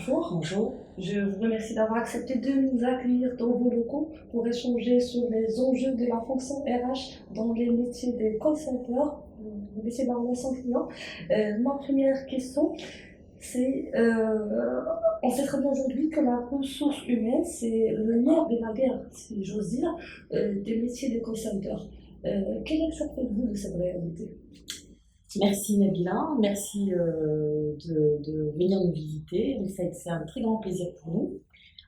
bonjour. Bonjour. Je vous remercie d'avoir accepté de nous accueillir dans vos locaux pour échanger sur les enjeux de la fonction RH dans les métiers des call centers, les métiers de la relation client. Ma première question, c'est on sait très bien aujourd'hui que la ressource humaine, c'est le nerf de la guerre, si j'ose dire, des métiers des call centers. Quelle lecture faites-vous de cette réalité? Merci Nabila, merci de venir nous visiter. Donc, c'est un très grand plaisir pour nous.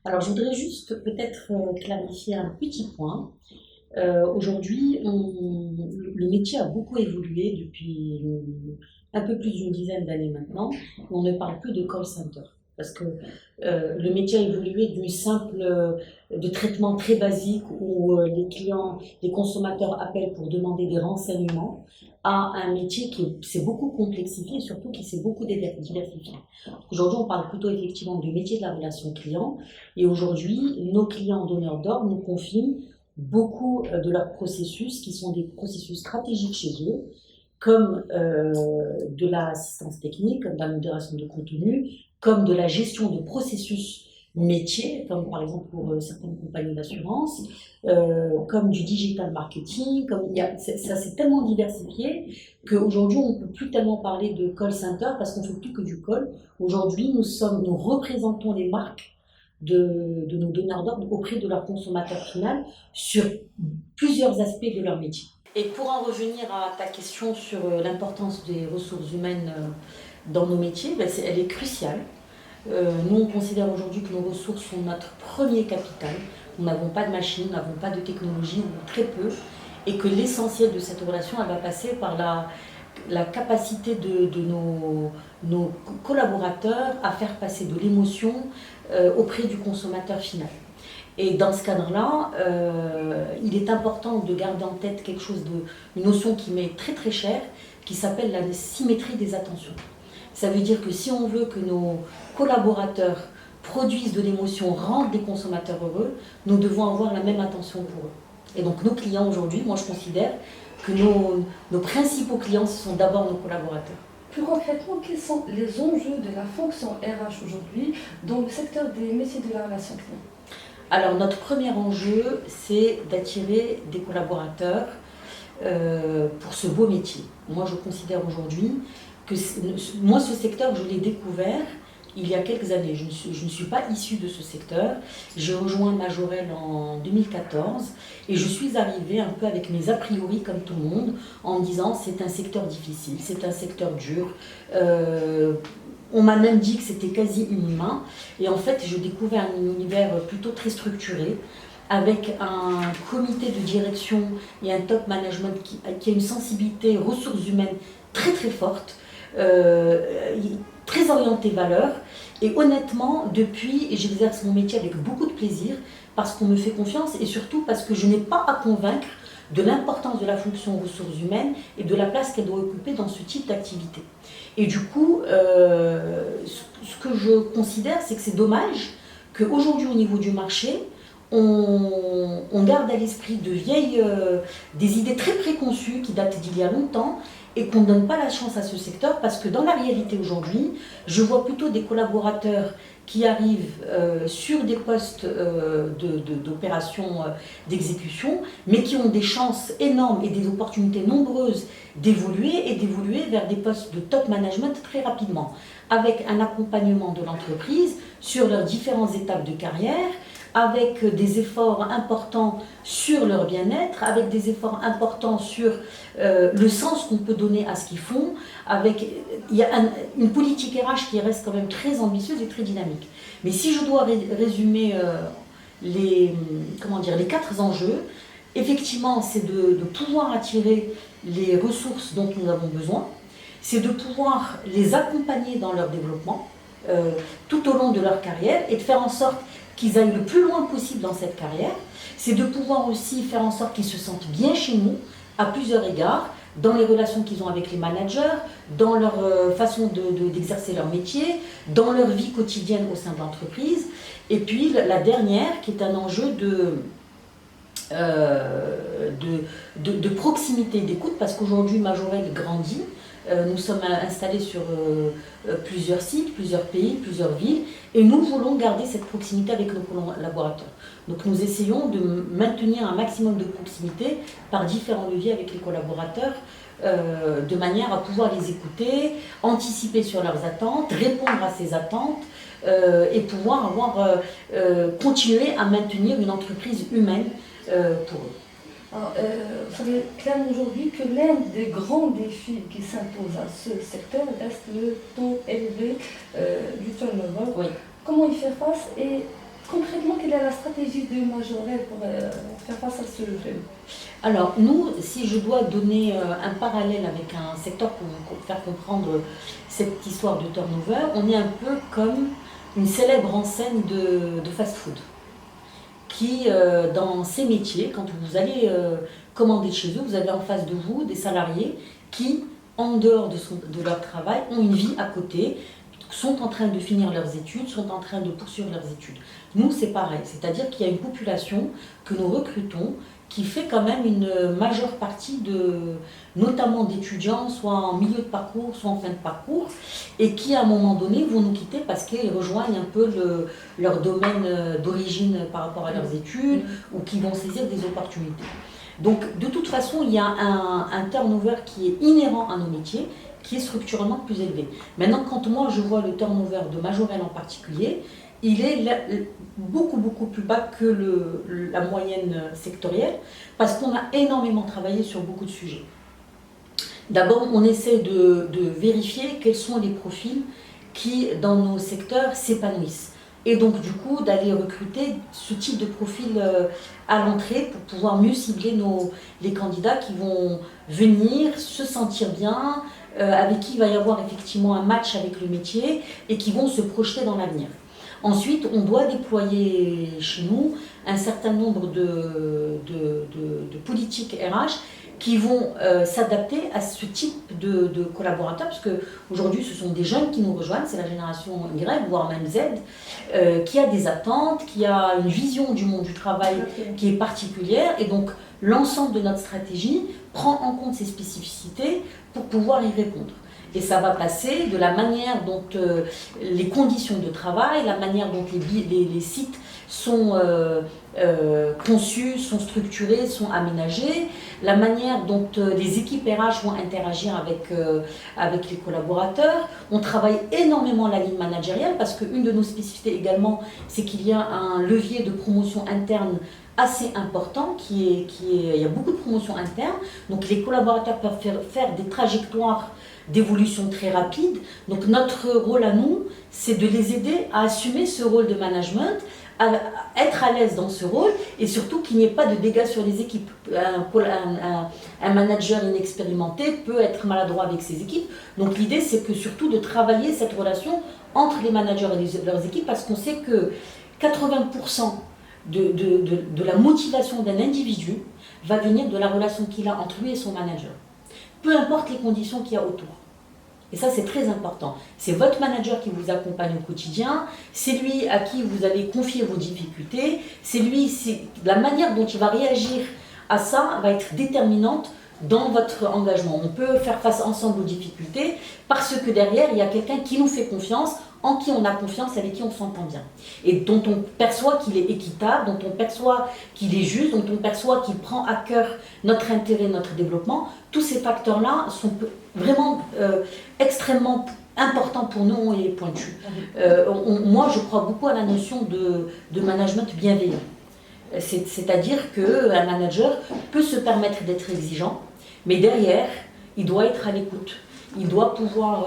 Alors je voudrais juste peut-être clarifier un petit point. Aujourd'hui, le métier a beaucoup évolué depuis un peu plus d'une dizaine d'années maintenant. On ne parle plus de call center parce que le métier a évolué de traitement très basique où les clients, les consommateurs appellent pour demander des renseignements à un métier qui s'est beaucoup complexifié et surtout qui s'est beaucoup diversifié. Aujourd'hui, on parle plutôt effectivement du métier de la relation client et aujourd'hui, nos clients donneurs d'ordre nous confient beaucoup de leurs processus qui sont des processus stratégiques chez eux, comme de l'assistance technique, comme de la modération de contenu, comme de la gestion de processus métiers, comme par exemple pour certaines compagnies d'assurance, comme du digital marketing, ça s'est tellement diversifié qu'aujourd'hui on ne peut plus tellement parler de call center parce qu'on ne fait plus que du call. Aujourd'hui nous représentons les marques de nos donneurs d'ordre auprès de leur consommateur final sur plusieurs aspects de leur métier. Et pour en revenir à ta question sur l'importance des ressources humaines dans nos métiers, elle est cruciale. Nous, on considère aujourd'hui que nos ressources sont notre premier capital. Nous n'avons pas de machines, nous n'avons pas de technologie, ou très peu, et que l'essentiel de cette relation, elle va passer par la capacité de nos collaborateurs à faire passer de l'émotion auprès du consommateur final. Et dans ce cadre-là, il est important de garder en tête une notion qui m'est très très chère, qui s'appelle la symétrie des attentions. Ça veut dire que si on veut que nos collaborateurs produisent de l'émotion, rendent des consommateurs heureux, nous devons avoir la même attention pour eux. Et donc nos clients aujourd'hui, moi je considère que nos principaux clients, ce sont d'abord nos collaborateurs. Plus concrètement, quels sont les enjeux de la fonction RH aujourd'hui dans le secteur des métiers de la relation client? Alors notre premier enjeu, c'est d'attirer des collaborateurs pour ce beau métier. Moi je considère aujourd'hui que moi ce secteur, je l'ai découvert il y a quelques années. Je ne suis pas issue de ce secteur. J'ai rejoint Majorel en 2014 et je suis arrivée un peu avec mes a priori comme tout le monde en me disant c'est un secteur difficile, c'est un secteur dur. On m'a même dit que c'était quasi inhumain. Et en fait, je découvrais un univers plutôt très structuré, avec un comité de direction et un top management qui a une sensibilité ressources humaines très très forte, très orientée valeur. Et honnêtement, depuis, j'exerce mon métier avec beaucoup de plaisir, parce qu'on me fait confiance et surtout parce que je n'ai pas à convaincre de l'importance de la fonction ressources humaines et de la place qu'elle doit occuper dans ce type d'activité. Et du coup, ce que je considère, c'est que c'est dommage qu'aujourd'hui, au niveau du marché, on garde à l'esprit des idées très préconçues qui datent d'il y a longtemps et qu'on ne donne pas la chance à ce secteur parce que dans la réalité aujourd'hui, je vois plutôt des collaborateurs qui arrivent sur des postes d'opération d'exécution, mais qui ont des chances énormes et des opportunités nombreuses d'évoluer vers des postes de top management très rapidement, avec un accompagnement de l'entreprise sur leurs différentes étapes de carrière, avec des efforts importants sur leur bien-être, avec des efforts importants sur le sens qu'on peut donner à ce qu'ils font, il y a une politique RH qui reste quand même très ambitieuse et très dynamique. Mais si je dois résumer les 4 enjeux, effectivement, c'est de pouvoir attirer les ressources dont nous avons besoin, c'est de pouvoir les accompagner dans leur développement tout au long de leur carrière et de faire en sorte qu'ils aillent le plus loin possible dans cette carrière, c'est de pouvoir aussi faire en sorte qu'ils se sentent bien chez nous, à plusieurs égards, dans les relations qu'ils ont avec les managers, dans leur façon d'exercer leur métier, dans leur vie quotidienne au sein de l'entreprise. Et puis la dernière, qui est un enjeu de proximité, d'écoute, parce qu'aujourd'hui Majorel grandit, Nous sommes installés sur plusieurs sites, plusieurs pays, plusieurs villes, et nous voulons garder cette proximité avec nos collaborateurs. Donc nous essayons de maintenir un maximum de proximité par différents leviers avec les collaborateurs, de manière à pouvoir les écouter, anticiper sur leurs attentes, répondre à ces attentes, et pouvoir continuer à maintenir une entreprise humaine pour eux. Alors, vous savez clairement aujourd'hui que l'un des grands défis qui s'imposent à ce secteur reste le taux élevé du turnover. Oui. Comment y faire face et concrètement, quelle est la stratégie de Majorel pour faire face à ce phénomène? Alors nous, si je dois donner un parallèle avec un secteur pour vous faire comprendre cette histoire de turnover, on est un peu comme une célèbre enseigne de fast-food qui, dans ces métiers, quand vous allez commander chez eux, vous avez en face de vous des salariés qui, en dehors de leur travail, ont une vie à côté, sont en train de finir leurs études, sont en train de poursuivre leurs études. Nous, c'est pareil, c'est-à-dire qu'il y a une population que nous recrutons qui fait quand même une majeure partie notamment d'étudiants, soit en milieu de parcours, soit en fin de parcours, et qui à un moment donné vont nous quitter parce qu'ils rejoignent un peu leur domaine d'origine par rapport à leurs études, ou qui vont saisir des opportunités. Donc de toute façon, il y a un turnover qui est inhérent à nos métiers, qui est structurellement plus élevé. Maintenant, quand moi je vois le turnover de Majorel en particulier, il est beaucoup plus bas que la moyenne sectorielle, parce qu'on a énormément travaillé sur beaucoup de sujets. D'abord, on essaie de vérifier quels sont les profils qui, dans nos secteurs, s'épanouissent. Et donc, du coup, d'aller recruter ce type de profil à l'entrée pour pouvoir mieux cibler les candidats qui vont venir se sentir bien, avec qui il va y avoir effectivement un match avec le métier et qui vont se projeter dans l'avenir. Ensuite, on doit déployer chez nous un certain nombre de politiques RH qui vont s'adapter à ce type de collaborateurs, parce qu'aujourd'hui, ce sont des jeunes qui nous rejoignent, c'est la génération Y, voire même Z, qui a des attentes, qui a une vision du monde du travail qui est particulière, et donc l'ensemble de notre stratégie prend en compte ces spécificités pour pouvoir y répondre. Et ça va passer de la manière dont les conditions de travail, la manière dont les sites sont conçus, sont structurés, sont aménagés, la manière dont les équipes RH vont interagir avec les collaborateurs. On travaille énormément la ligne managériale parce qu'une de nos spécificités également, c'est qu'il y a un levier de promotion interne assez important, il y a beaucoup de promotions internes, donc les collaborateurs peuvent faire des trajectoires d'évolution très rapide. Donc notre rôle à nous, c'est de les aider à assumer ce rôle de management, à être à l'aise dans ce rôle et surtout qu'il n'y ait pas de dégâts sur les équipes. Un manager inexpérimenté peut être maladroit avec ses équipes. Donc l'idée, c'est que surtout de travailler cette relation entre les managers et leurs équipes, parce qu'on sait que 80% de la motivation d'un individu va venir de la relation qu'il a entre lui et son manager. Peu importe les conditions qu'il y a autour. Et ça, c'est très important. C'est votre manager qui vous accompagne au quotidien, c'est lui à qui vous allez confier vos difficultés, c'est la manière dont il va réagir à ça va être déterminante dans votre engagement. On peut faire face ensemble aux difficultés parce que derrière, il y a quelqu'un qui nous fait confiance, en qui on a confiance, avec qui on s'entend bien. Et dont on perçoit qu'il est équitable, dont on perçoit qu'il est juste, dont on perçoit qu'il prend à cœur notre intérêt, notre développement. Tous ces facteurs-là sont vraiment extrêmement importants pour nous et pointus. Moi, je crois beaucoup à la notion de management bienveillant. C'est-à-dire qu'un manager peut se permettre d'être exigeant, mais derrière, il doit être à l'écoute. Il doit pouvoir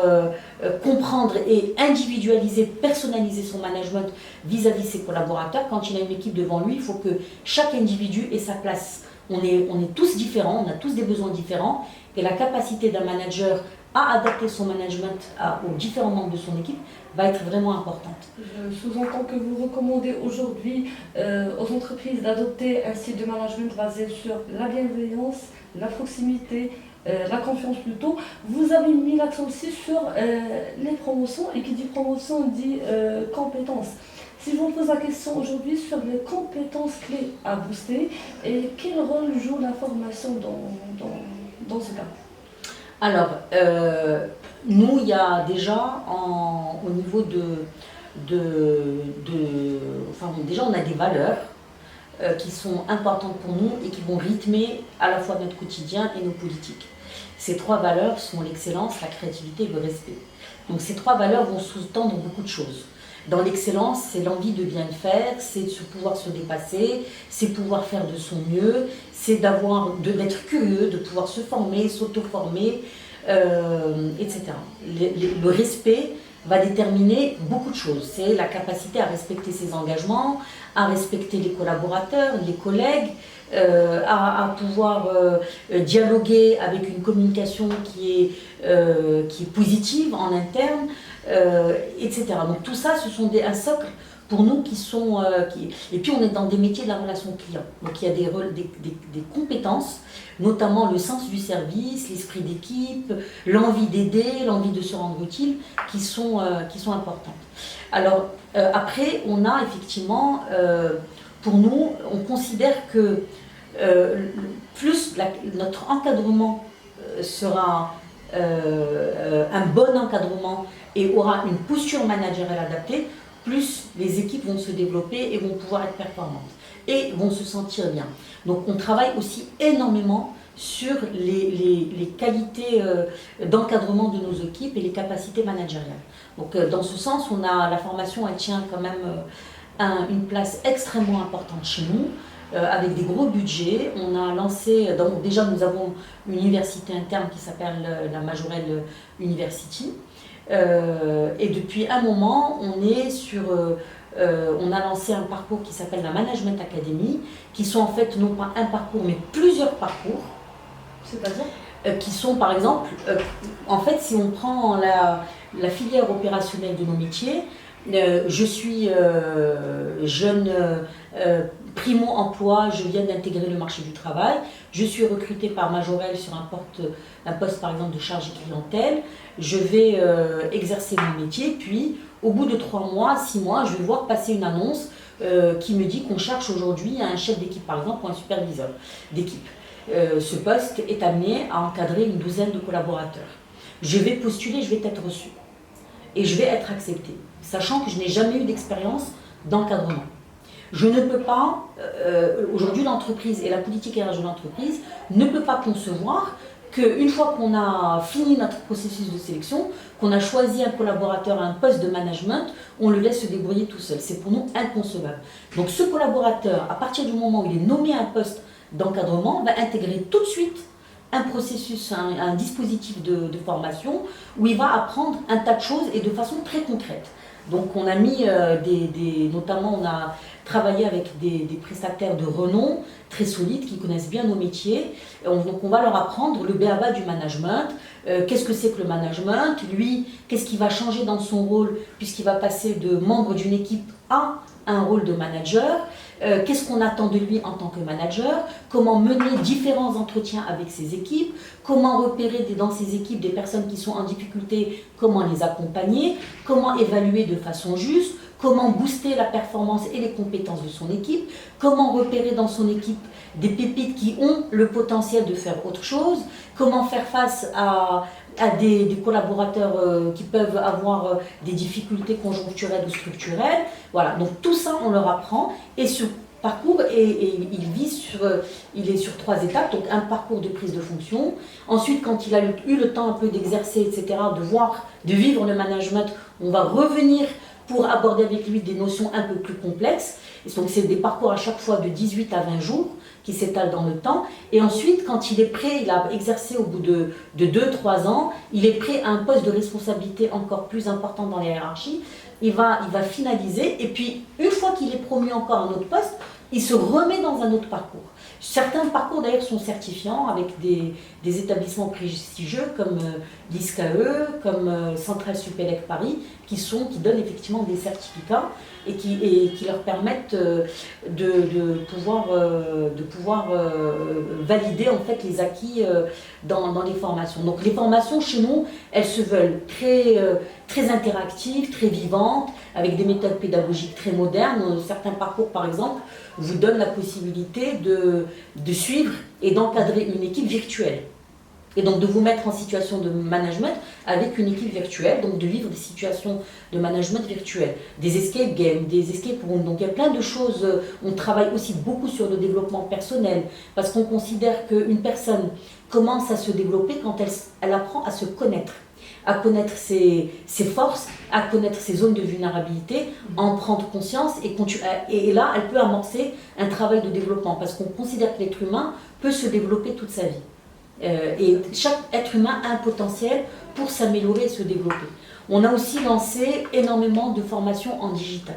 comprendre et individualiser, personnaliser son management vis-à-vis de ses collaborateurs. Quand il a une équipe devant lui, il faut que chaque individu ait sa place. On est tous différents, on a tous des besoins différents, et la capacité d'un manager à adapter son management aux différents membres de son équipe va être vraiment importante. Je sous-entends que vous recommandez aujourd'hui aux entreprises d'adopter un style de management basé sur la bienveillance, la proximité, la confiance plutôt. Vous avez mis l'accent aussi sur les promotions, et qui dit promotion dit compétences. Si je vous pose la question aujourd'hui sur les compétences clés à booster, et quel rôle joue la formation dans ce cas? Alors, nous, il y a déjà au niveau enfin, déjà, on a des valeurs qui sont importantes pour nous et qui vont rythmer à la fois notre quotidien et nos politiques. Ces trois valeurs sont l'excellence, la créativité et le respect. Donc ces trois valeurs vont sous-tendre beaucoup de choses. Dans l'excellence, c'est l'envie de bien faire, c'est de pouvoir se dépasser, c'est pouvoir faire de son mieux, c'est d'être curieux, de pouvoir se former, s'auto-former, etc. Le respect va déterminer beaucoup de choses. C'est la capacité à respecter ses engagements, à respecter les collaborateurs, les collègues, à pouvoir dialoguer avec une communication qui est positive en interne, etc. Donc tout ça, ce sont un socle pour nous qui sont... Et puis on est dans des métiers de la relation client. Donc il y a des compétences, notamment le sens du service, l'esprit d'équipe, l'envie d'aider, l'envie de se rendre utile, qui sont importantes. Alors après, on a effectivement, pour nous, on considère que plus notre encadrement sera un bon encadrement et aura une posture managériale adaptée, plus les équipes vont se développer et vont pouvoir être performantes et vont se sentir bien. Donc on travaille aussi énormément sur les qualités d'encadrement de nos équipes et les capacités managériales. Donc dans ce sens, la formation, elle tient quand même une place extrêmement importante chez nous, avec des gros budgets. On a lancé, donc déjà nous avons une université interne qui s'appelle la Majorelle University. Et depuis un moment, on a lancé un parcours qui s'appelle la Management Academy, qui sont en fait non pas un parcours, mais plusieurs parcours. C'est-à-dire qui sont par exemple, en fait, si on prend la filière opérationnelle de nos métiers, je suis jeune primo-emploi, je viens d'intégrer le marché du travail, je suis recrutée par Majorelle sur un poste par exemple de chargé clientèle, je vais exercer mon métier, puis au bout de 3 mois, 6 mois, je vais voir passer une annonce qui me dit qu'on cherche aujourd'hui un chef d'équipe par exemple ou un superviseur d'équipe. Ce poste est amené à encadrer une douzaine de collaborateurs. Je vais postuler, je vais être reçue et je vais être acceptée, sachant que je n'ai jamais eu d'expérience d'encadrement. Je ne peux pas, aujourd'hui l'entreprise et la politique RH de l'entreprise ne peut pas concevoir qu'une fois qu'on a fini notre processus de sélection, qu'on a choisi un collaborateur à un poste de management, on le laisse se débrouiller tout seul. C'est pour nous inconcevable. Donc ce collaborateur, à partir du moment où il est nommé à un poste d'encadrement, va intégrer tout de suite un processus, un dispositif de formation où il va apprendre un tas de choses et de façon très concrète. Donc on a mis notamment on a travaillé avec des prestataires de renom très solides qui connaissent bien nos métiers. Donc on va leur apprendre le b.a.-ba du management, qu'est-ce que c'est que le management, lui, qu'est-ce qui va changer dans son rôle puisqu'il va passer de membre d'une équipe à un rôle de manager, qu'est-ce qu'on attend de lui en tant que manager, comment mener différents entretiens avec ses équipes, comment repérer dans ses équipes des personnes qui sont en difficulté, comment les accompagner, comment évaluer de façon juste, comment booster la performance et les compétences de son équipe, comment repérer dans son équipe des pépites qui ont le potentiel de faire autre chose, comment faire face à des collaborateurs qui peuvent avoir des difficultés conjoncturelles ou structurelles. Voilà, donc tout ça on leur apprend et ce parcours il est sur 3 étapes, donc un parcours de prise de fonction. Ensuite, quand il a eu le temps un peu d'exercer, etc., de vivre le management, on va revenir pour aborder avec lui des notions un peu plus complexes. Et donc c'est des parcours à chaque fois de 18 à 20 jours qui s'étalent dans le temps. Et ensuite, quand il est prêt, il a exercé au bout de 2-3 ans, il est prêt à un poste de responsabilité encore plus important dans les hiérarchies, il va finaliser. Et puis, une fois qu'il est promu encore à un autre poste, il se remet dans un autre parcours. Certains parcours d'ailleurs sont certifiants avec des établissements prestigieux comme l'ISCAE, comme Centrale Supélec Paris, qui donnent effectivement des certificats et qui leur permettent de pouvoir valider en fait les acquis dans les formations. Donc les formations chez nous, elles se veulent très interactives, très vivantes, avec des méthodes pédagogiques très modernes. Certains parcours par exemple vous donnent la possibilité de suivre et d'encadrer une équipe virtuelle. Et donc de vous mettre en situation de management avec une équipe virtuelle, donc de vivre des situations de management virtuel, des escape games, des escape rooms. Donc il y a plein de choses. On travaille aussi beaucoup sur le développement personnel parce qu'on considère qu'une personne commence à se développer quand elle apprend à se connaître, à connaître ses forces, à connaître ses zones de vulnérabilité, en prendre conscience et là elle peut amorcer un travail de développement parce qu'on considère que l'être humain peut se développer toute sa vie. Et chaque être humain a un potentiel pour s'améliorer et se développer. On a aussi lancé énormément de formations en digital.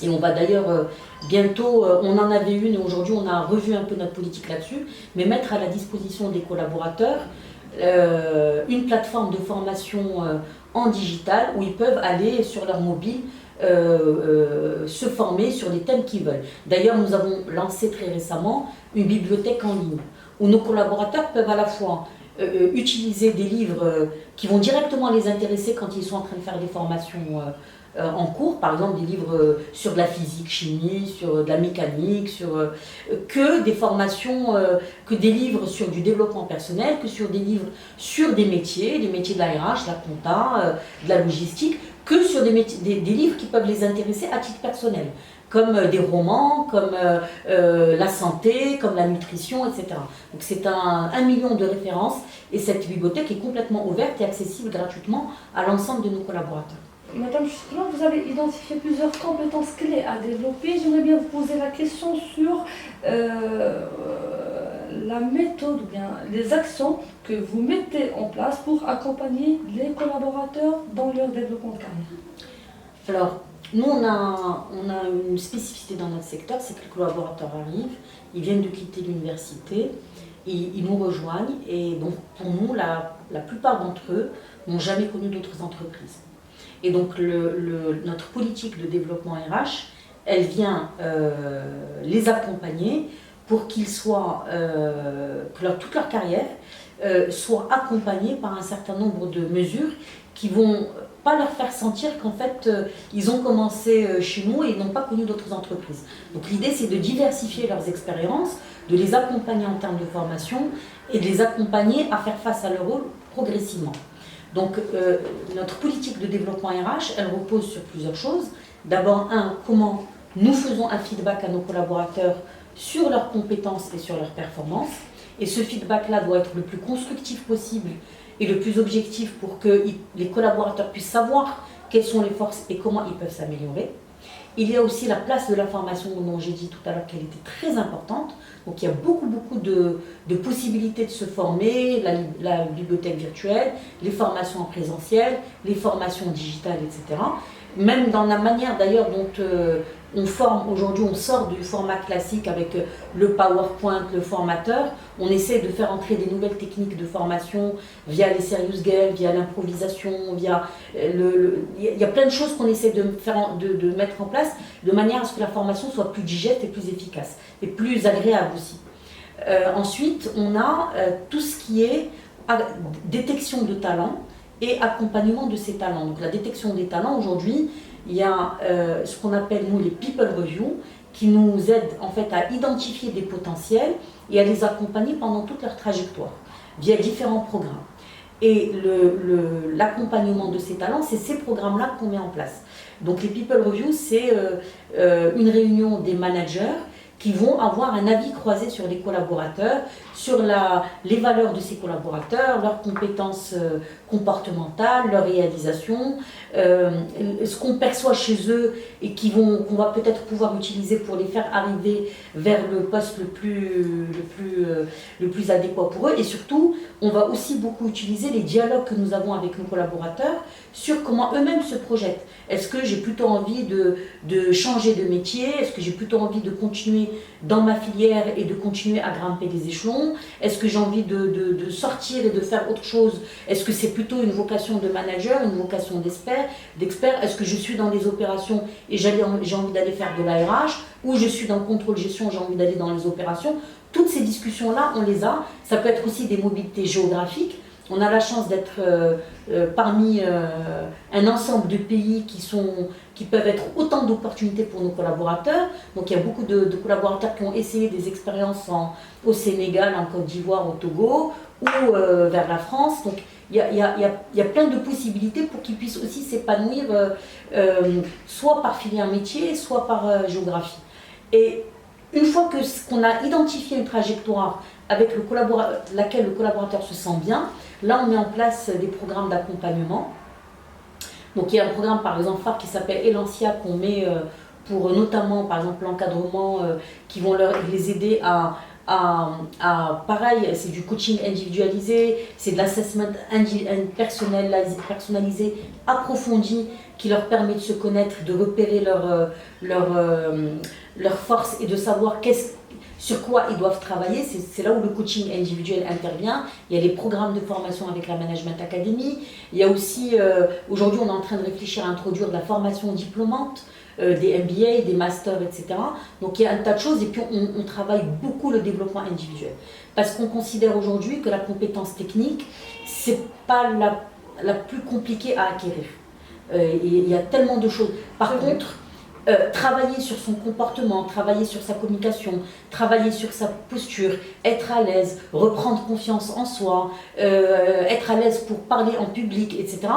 Et on va d'ailleurs bientôt, on en avait une et aujourd'hui on a revu un peu notre politique là-dessus, mais mettre à la disposition des collaborateurs une plateforme de formation en digital où ils peuvent aller sur leur mobile se former sur les thèmes qu'ils veulent. D'ailleurs, nous avons lancé très récemment une bibliothèque en ligne où nos collaborateurs peuvent à la fois utiliser des livres qui vont directement les intéresser quand ils sont en train de faire des formations en cours, par exemple des livres sur de la physique, chimie, sur de la mécanique, que des formations, que des livres sur du développement personnel, que sur des livres sur des métiers de la RH, la compta, de la logistique, que sur des livres qui peuvent les intéresser à titre personnel, comme des romans, comme la santé, comme la nutrition, etc. Donc c'est 1 million de références et cette bibliothèque est complètement ouverte et accessible gratuitement à l'ensemble de nos collaborateurs. Madame, justement, vous avez identifié plusieurs compétences clés à développer. J'aimerais bien vous poser la question sur la méthode ou bien les actions que vous mettez en place pour accompagner les collaborateurs dans leur développement de carrière. Alors, nous, on a une spécificité dans notre secteur, c'est que les collaborateurs arrivent, ils viennent de quitter l'université, ils nous rejoignent et donc pour nous, la plupart d'entre eux n'ont jamais connu d'autres entreprises. Et donc notre politique de développement RH, elle vient les accompagner pour qu'ils soient, que toute leur carrière soit accompagnée par un certain nombre de mesures qui vont pas leur faire sentir qu'en fait ils ont commencé chez nous et ils n'ont pas connu d'autres entreprises. Donc l'idée c'est de diversifier leurs expériences, de les accompagner en termes de formation et de les accompagner à faire face à leur rôle progressivement. Donc notre politique de développement RH, elle repose sur plusieurs choses. D'abord, comment nous faisons un feedback à nos collaborateurs sur leurs compétences et sur leurs performances. Et ce feedback-là doit être le plus constructif possible et le plus objectif pour que les collaborateurs puissent savoir quelles sont les forces et comment ils peuvent s'améliorer. Il y a aussi la place de la formation dont j'ai dit tout à l'heure qu'elle était très importante. Donc il y a beaucoup de possibilités de se former, la bibliothèque virtuelle, les formations en présentiel, les formations digitales, etc. Même dans la manière d'ailleurs dont on forme aujourd'hui, on sort du format classique avec le PowerPoint, le formateur. On essaie de faire entrer des nouvelles techniques de formation via les serious games, via l'improvisation, via il y a plein de choses qu'on essaie de mettre en place de manière à ce que la formation soit plus digeste et plus efficace et plus agréable aussi. Ensuite, on a tout ce qui est détection de talents et accompagnement de ces talents. Donc la détection des talents, aujourd'hui, il y a ce qu'on appelle, nous, les people reviews, qui nous aident en fait à identifier des potentiels et à les accompagner pendant toute leur trajectoire, via différents programmes. Et l'accompagnement de ces talents, c'est ces programmes-là qu'on met en place. Donc les people reviews, c'est une réunion des managers qui vont avoir un avis croisé sur les collaborateurs, sur les valeurs de ces collaborateurs, leurs compétences comportementales, leurs réalisations, ce qu'on perçoit chez eux et qu'on va peut-être pouvoir utiliser pour les faire arriver vers le poste le plus adéquat pour eux. Et surtout, on va aussi beaucoup utiliser les dialogues que nous avons avec nos collaborateurs sur comment eux-mêmes se projettent. Est-ce que j'ai plutôt envie de changer de métier? Est-ce que j'ai plutôt envie de continuer dans ma filière et de continuer à grimper des échelons? Est-ce que j'ai envie de sortir et de faire autre chose? Est-ce que c'est plutôt une vocation de manager, une vocation d'expert? Est-ce que je suis dans les opérations et j'ai envie d'aller faire de la RH? Ou je suis dans le contrôle-gestion, j'ai envie d'aller dans les opérations? Toutes ces discussions-là, on les a. Ça peut être aussi des mobilités géographiques. on a la chance d'être parmi un ensemble de pays qui peuvent être autant d'opportunités pour nos collaborateurs. Donc il y a beaucoup de collaborateurs qui ont essayé des expériences au Sénégal, en Côte d'Ivoire, au Togo ou vers la France. Donc il y a plein de possibilités pour qu'ils puissent aussi s'épanouir soit par filière métier, soit par géographie. Et une fois qu'on a identifié une trajectoire avec laquelle le collaborateur se sent bien, là on met en place des programmes d'accompagnement. Donc il y a un programme par exemple phare qui s'appelle Elancia qu'on met pour notamment par exemple l'encadrement qui vont les aider pareil, c'est du coaching individualisé, c'est de l'assessment personnalisé, approfondi, qui leur permet de se connaître, de repérer leurs forces et de savoir sur quoi ils doivent travailler. C'est là où le coaching individuel intervient. Il y a les programmes de formation avec la Management Academy. Il y a aussi, aujourd'hui on est en train de réfléchir à introduire de la formation diplômante, des MBA, des masters, etc. Donc il y a un tas de choses et puis on travaille beaucoup le développement individuel. Parce qu'on considère aujourd'hui que la compétence technique, c'est pas la plus compliquée à acquérir. Il y a tellement de choses. Par contre, travailler sur son comportement, travailler sur sa communication, travailler sur sa posture, être à l'aise, reprendre confiance en soi, être à l'aise pour parler en public, etc.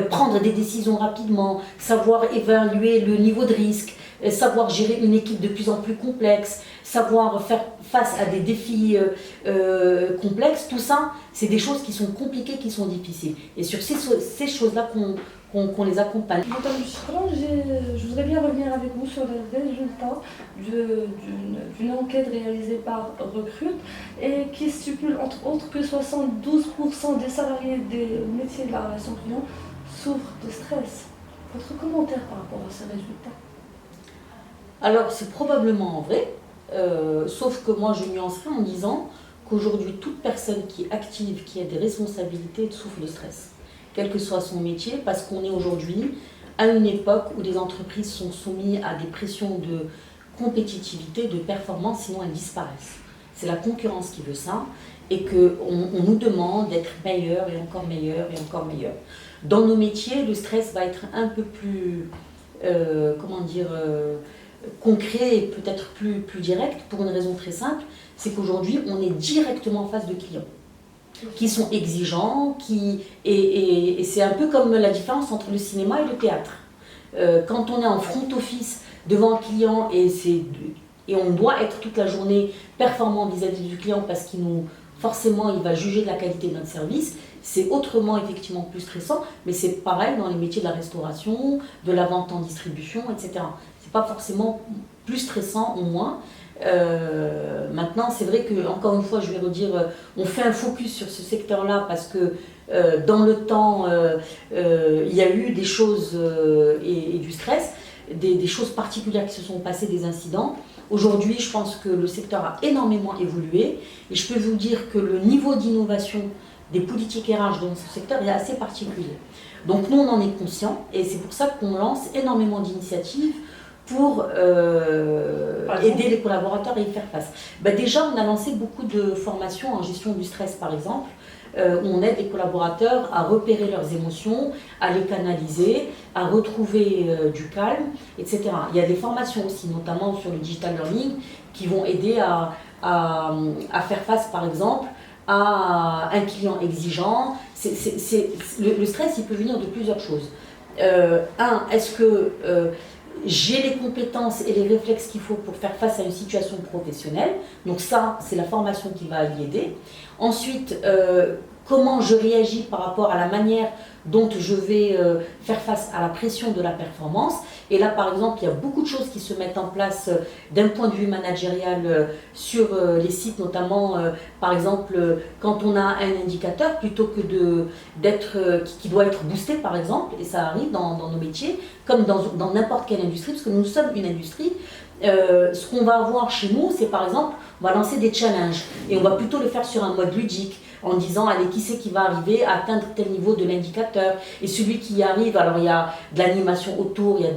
Prendre des décisions rapidement, savoir évaluer le niveau de risque, savoir gérer une équipe de plus en plus complexe, savoir faire face à des défis complexes, tout ça, c'est des choses qui sont compliquées, qui sont difficiles. Et sur ces choses-là qu'on les accompagne. Madame Chikran, je voudrais bien revenir avec vous sur les résultats d'une enquête réalisée par Recrute et qui stipule entre autres que 72% des salariés des métiers de la relation client souffrent de stress. Votre commentaire par rapport à ces résultats? Alors c'est probablement vrai, sauf que moi je nuancerai en disant qu'aujourd'hui toute personne qui est active, qui a des responsabilités souffre de stress, quel que soit son métier, parce qu'on est aujourd'hui à une époque où des entreprises sont soumises à des pressions de compétitivité, de performance, sinon elles disparaissent. C'est la concurrence qui veut ça, et qu'on nous demande d'être meilleur et encore meilleur et encore meilleur. Dans nos métiers, le stress va être un peu plus, concret et peut-être plus direct, pour une raison très simple, c'est qu'aujourd'hui on est directement en face de clients qui sont exigeants, et c'est un peu comme la différence entre le cinéma et le théâtre. Quand on est en front office devant un client et on doit être toute la journée performant vis-à-vis du client parce forcément il va juger de la qualité de notre service, c'est autrement effectivement plus stressant, mais c'est pareil dans les métiers de la restauration, de la vente en distribution, etc. C'est pas forcément plus stressant ou moins. Maintenant, c'est vrai que, encore une fois, je vais redire, on fait un focus sur ce secteur-là parce que dans le temps, il y a eu des choses et du stress, des choses particulières qui se sont passées, des incidents. Aujourd'hui, je pense que le secteur a énormément évolué et je peux vous dire que le niveau d'innovation des politiques RH dans ce secteur est assez particulier. Donc nous, on en est conscient et c'est pour ça qu'on lance énormément d'initiatives pour aider les collaborateurs à y faire face. Déjà, on a lancé beaucoup de formations en gestion du stress, par exemple, où on aide les collaborateurs à repérer leurs émotions, à les canaliser, à retrouver du calme, etc. Il y a des formations aussi, notamment sur le digital learning, qui vont aider à faire face, par exemple, à un client exigeant. Le stress, il peut venir de plusieurs choses. Est-ce que j'ai les compétences et les réflexes qu'il faut pour faire face à une situation professionnelle? Donc ça, c'est la formation qui va y aider. Ensuite, comment je réagis par rapport à la manière dont je vais faire face à la pression de la performance. Et là, par exemple, il y a beaucoup de choses qui se mettent en place d'un point de vue managérial sur les sites, notamment, par exemple, quand on a un indicateur, plutôt que qui doit être boosté, par exemple, et ça arrive dans nos métiers, comme dans n'importe quelle industrie, parce que nous sommes une industrie, ce qu'on va avoir chez nous, c'est par exemple, on va lancer des challenges et on va plutôt le faire sur un mode ludique en disant, allez, qui c'est qui va arriver à atteindre tel niveau de l'indicateur, et celui qui y arrive, alors il y a de l'animation autour, il y a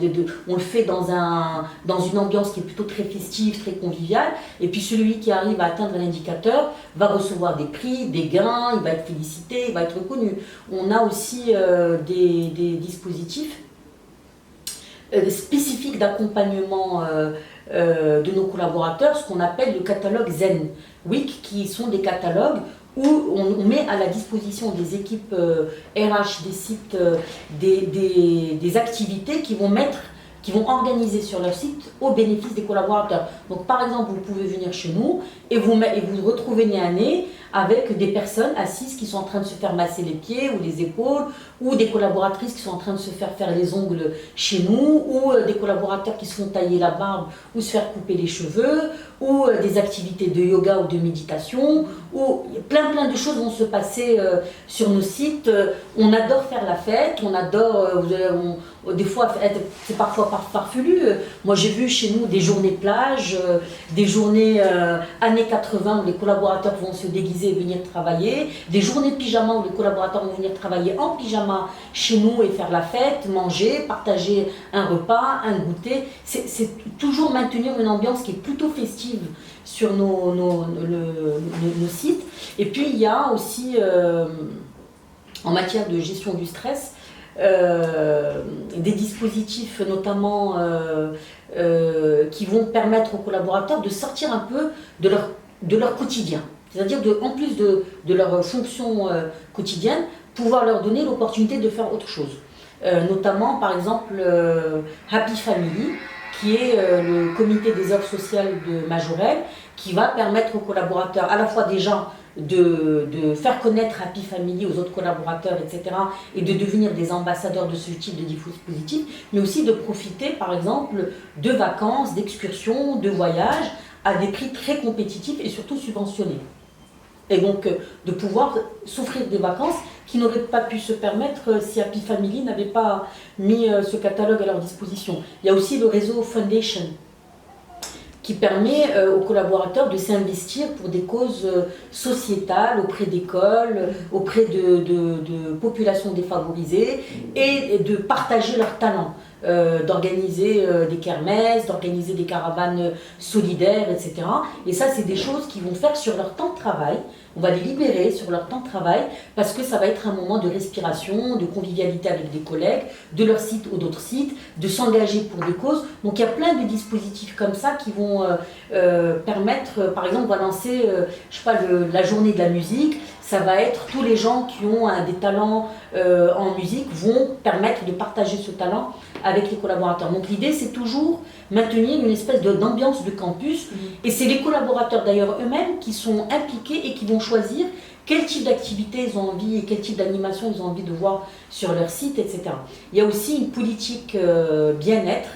on le fait dans une ambiance qui est plutôt très festive, très conviviale, et puis celui qui arrive à atteindre l'indicateur va recevoir des prix, des gains, il va être félicité, il va être reconnu. On a aussi des dispositifs spécifiques d'accompagnement de nos collaborateurs, ce qu'on appelle le catalogue Zen Week, qui sont des catalogues où on met à la disposition des équipes RH des sites des activités qui vont organiser sur leur site au bénéfice des collaborateurs. Donc par exemple, vous pouvez venir chez nous et vous retrouvez nez à nez avec des personnes assises qui sont en train de se faire masser les pieds ou les épaules, ou des collaboratrices qui sont en train de se faire les ongles chez nous, ou des collaborateurs qui se font tailler la barbe ou se faire couper les cheveux, ou des activités de yoga ou de méditation, ou plein de choses vont se passer sur nos sites. On adore faire la fête, on adore, des fois c'est parfois farfelu. Moi j'ai vu chez nous des journées plage, des journées années 80 où les collaborateurs vont se déguiser et venir travailler, des journées pyjama où les collaborateurs vont venir travailler en pyjama chez nous et faire la fête, manger, partager un repas, un goûter. C'est toujours maintenir une ambiance qui est plutôt festive sur nos sites. Et puis il y a aussi en matière de gestion du stress des dispositifs notamment qui vont permettre aux collaborateurs de sortir un peu de leur quotidien. C'est-à-dire en plus de leur fonction quotidienne, pouvoir leur donner l'opportunité de faire autre chose. Notamment par exemple Happy Family, qui est le comité des œuvres sociales de Majorelle, qui va permettre aux collaborateurs à la fois déjà de faire connaître Happy Family aux autres collaborateurs, etc., et de devenir des ambassadeurs de ce type de dispositif, mais aussi de profiter par exemple de vacances, d'excursions, de voyages à des prix très compétitifs et surtout subventionnés. Et donc de pouvoir s'offrir des vacances qui n'auraient pas pu se permettre si Happy Family n'avait pas mis ce catalogue à leur disposition. Il y a aussi le réseau Foundation qui permet aux collaborateurs de s'investir pour des causes sociétales auprès d'écoles, auprès de populations défavorisées et de partager leurs talents. D'organiser des kermesses, d'organiser des caravanes solidaires, etc. Et ça, c'est des choses qu'ils vont faire sur leur temps de travail. On va les libérer sur leur temps de travail parce que ça va être un moment de respiration, de convivialité avec des collègues, de leur site ou d'autres sites, de s'engager pour des causes. Donc il y a plein de dispositifs comme ça qui vont permettre, par exemple, on va lancer, je sais pas, la journée de la musique. Ça va être tous les gens qui ont des talents en musique vont permettre de partager ce talent avec les collaborateurs. Donc l'idée, c'est toujours maintenir une espèce d'ambiance de campus. Et c'est les collaborateurs d'ailleurs eux-mêmes qui sont impliqués et qui vont choisir quel type d'activité ils ont envie et quel type d'animation ils ont envie de voir sur leur site, etc. Il y a aussi une politique bien-être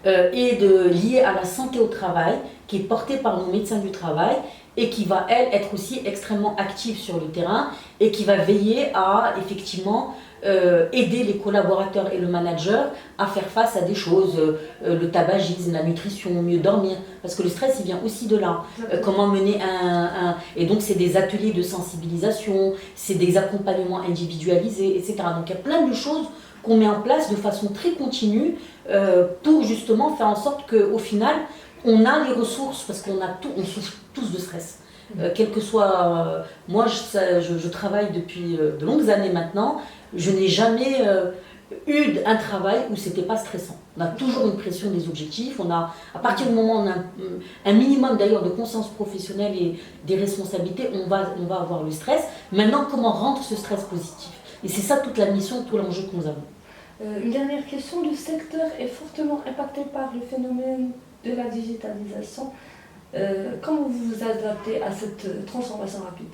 liée à la santé au travail qui est portée par nos médecins du travail et qui va, elle, être aussi extrêmement active sur le terrain et qui va veiller à, effectivement, aider les collaborateurs et le manager à faire face à des choses, le tabagisme, la nutrition, mieux dormir, parce que le stress, il vient aussi de là. Comment mener Et donc, c'est des ateliers de sensibilisation, c'est des accompagnements individualisés, etc. Donc, il y a plein de choses qu'on met en place de façon très continue pour justement faire en sorte qu'au final, on a les ressources, parce qu'on souffre tous de stress. Quel que soit... moi, je travaille depuis de longues années maintenant. Je n'ai jamais eu un travail où c'était pas stressant. On a toujours une pression des objectifs. À partir du moment où on a un minimum d'ailleurs de conscience professionnelle et des responsabilités, on va avoir le stress. Maintenant, comment rendre ce stress positif? Et c'est ça toute la mission, tout l'enjeu que nous avons. Une dernière question. Le secteur est fortement impacté par le phénomène de la digitalisation. Comment vous vous adaptez à cette transformation rapide?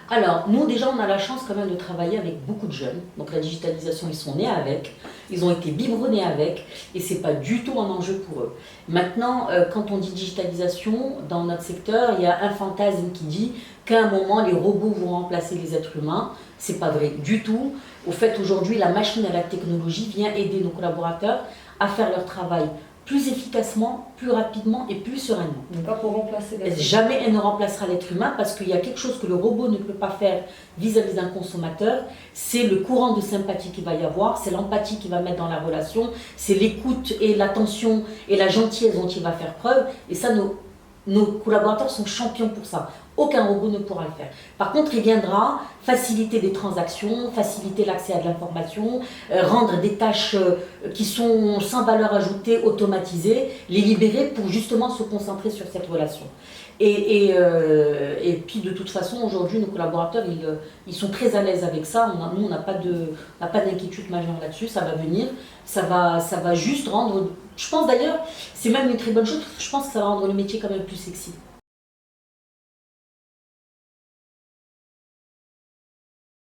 Alors, nous déjà, on a la chance quand même de travailler avec beaucoup de jeunes. Donc la digitalisation, ils sont nés avec, ils ont été biberonnés avec, et c'est pas du tout un enjeu pour eux. Maintenant, quand on dit digitalisation, dans notre secteur, il y a un fantasme qui dit qu'à un moment, les robots vont remplacer les êtres humains. C'est pas vrai du tout. Au fait, aujourd'hui, la machine à la technologie vient aider nos collaborateurs à faire leur travail plus efficacement, plus rapidement et plus sereinement. Pas pour remplacer l'être humain. Jamais elle ne remplacera l'être humain parce qu'il y a quelque chose que le robot ne peut pas faire vis-à-vis d'un consommateur, c'est le courant de sympathie qu'il va y avoir, c'est l'empathie qu'il va mettre dans la relation, c'est l'écoute et l'attention et la gentillesse dont il va faire preuve, et ça, nos collaborateurs sont champions pour ça. Aucun robot ne pourra le faire. Par contre, il viendra faciliter des transactions, faciliter l'accès à de l'information, rendre des tâches qui sont sans valeur ajoutée, automatisées, les libérer pour justement se concentrer sur cette relation. Et puis de toute façon, aujourd'hui, nos collaborateurs, ils sont très à l'aise avec ça. Nous, on n'a pas d'inquiétude majeure là-dessus, ça va venir. Ça va juste rendre, je pense d'ailleurs, c'est même une très bonne chose, je pense que ça va rendre le métier quand même plus sexy.